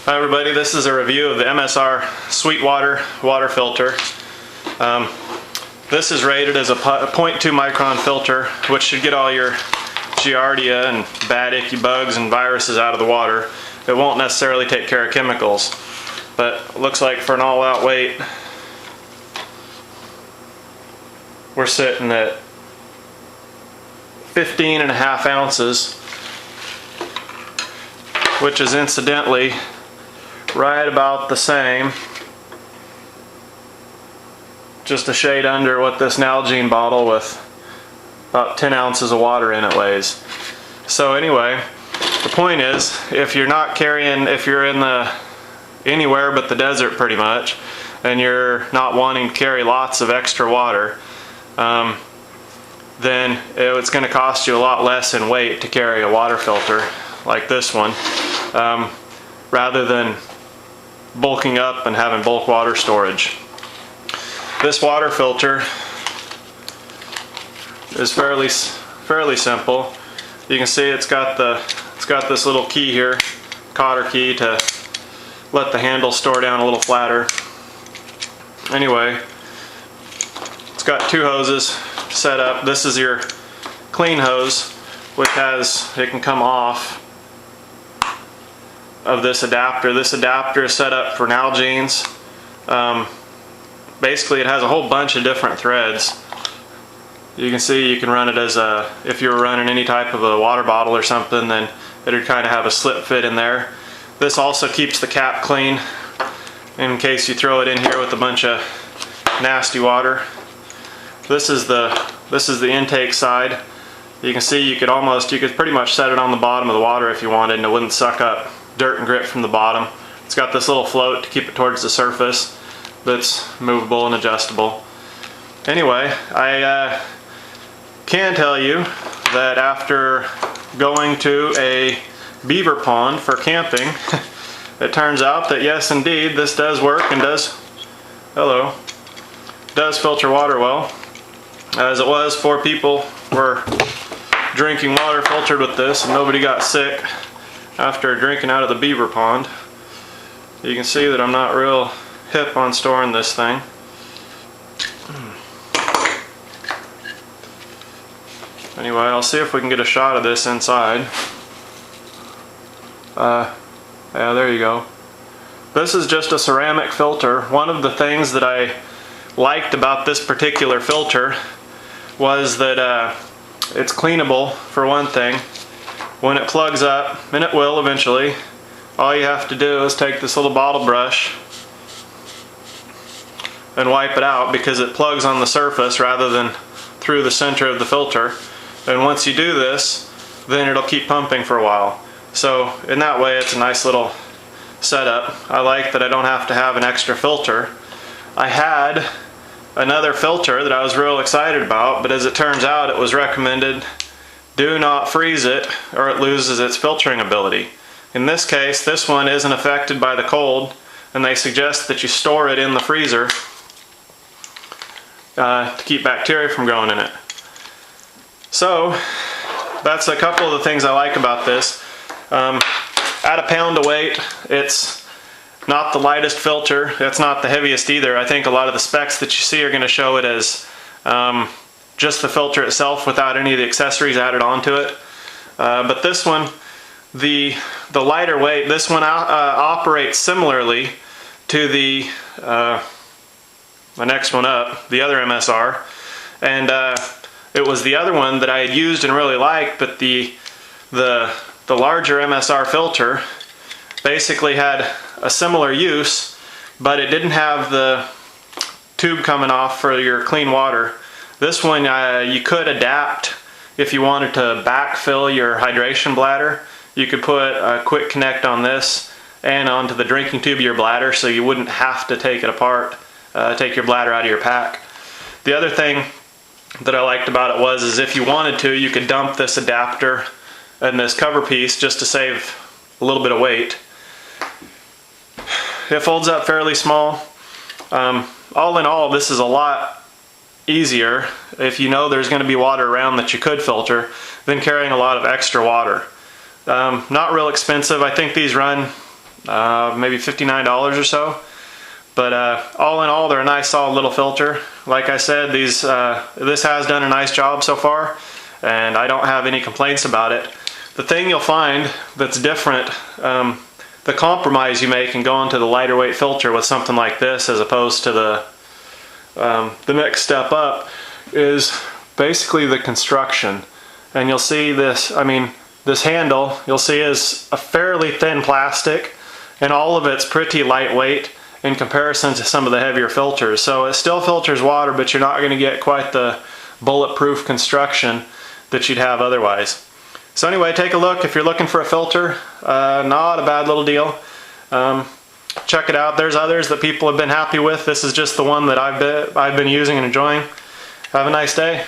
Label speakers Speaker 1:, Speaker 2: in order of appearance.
Speaker 1: Hi everybody, this is a review of the MSR Sweetwater water filter. This is rated as a 0.2 micron filter, which should get all your giardia and bad icky bugs and viruses out of the water. It won't necessarily take care of chemicals, but it looks like for an all-out weight, we're sitting at 15.5 ounces, which is incidentally right about the same, just a shade under what this Nalgene bottle with about 10 ounces of water in it weighs. So anyway, the point is, if you're not carrying, if you're in anywhere but the desert pretty much, and you're not wanting to carry lots of extra water, then it's going to cost you a lot less in weight to carry a water filter like this one, rather than bulking up and having bulk water storage. This water filter is fairly simple. You can see it's got this little key here, cotter key, to let the handle store down a little flatter. Anyway, it's got two hoses set up. This is your clean hose, which it can come off of this adapter. This adapter is set up for Nalgene's. Basically it has a whole bunch of different threads. You can see you can run it as if you were running any type of a water bottle or something, then it would kind of have a slip fit in there. This also keeps the cap clean in case you throw it in here with a bunch of nasty water. This is the intake side. You can see you could pretty much set it on the bottom of the water if you wanted, and it wouldn't suck up dirt and grit from the bottom. It's got this little float to keep it towards the surface that's movable and adjustable. Anyway, I can tell you that after going to a beaver pond for camping, it turns out that yes indeed this does work and does filter water well. As it was, 4 people were drinking water filtered with this and nobody got sick after drinking out of the beaver pond. You can see that I'm not real hip on storing this thing. Anyway, I'll see if we can get a shot of this inside. Yeah, there you go. This is just a ceramic filter. One of the things that I liked about this particular filter was that it's cleanable, for one thing. When it plugs up, and it will eventually, all you have to do is take this little bottle brush and wipe it out, because it plugs on the surface rather than through the center of the filter. And once you do this, then it'll keep pumping for a while. So in that way it's a nice little setup. I like that I don't have to have an extra filter. I had another filter that I was real excited about, but as it turns out it was recommended do not freeze it or it loses its filtering ability. In this case, this one isn't affected by the cold, and they suggest that you store it in the freezer to keep bacteria from growing in it. So that's a couple of the things I like about this. At a pound of weight, it's not the lightest filter. It's not the heaviest either. I think a lot of the specs that you see are going to show it as just the filter itself without any of the accessories added onto it. But this one, the lighter weight, this one operates similarly to the next one up, the other MSR. And it was the other one that I had used and really liked, but the larger MSR filter basically had a similar use, but it didn't have the tube coming off for your clean water. This one you could adapt if you wanted to backfill your hydration bladder. You could put a quick connect on this and onto the drinking tube of your bladder, so you wouldn't have to take it apart, take your bladder out of your pack. The other thing that I liked about it is if you wanted to, you could dump this adapter and this cover piece just to save a little bit of weight. It folds up fairly small. All in all, this is a lot easier if you know there's going to be water around that you could filter than carrying a lot of extra water. Not real expensive. I think these run maybe $59 or so. But all in all, they're a nice solid little filter. Like I said, this has done a nice job so far, and I don't have any complaints about it. The thing you'll find that's different, the compromise you make in going to the lighter weight filter with something like this as opposed to the next step up, is basically the construction. And you'll see this, I mean, this handle, you'll see is a fairly thin plastic, and all of it's pretty lightweight in comparison to some of the heavier filters. So it still filters water, but you're not going to get quite the bulletproof construction that you'd have otherwise. So anyway, take a look if you're looking for a filter. Not a bad little deal. Check it out. There's others that people have been happy with. This is just the one that I've been using and enjoying. Have a nice day.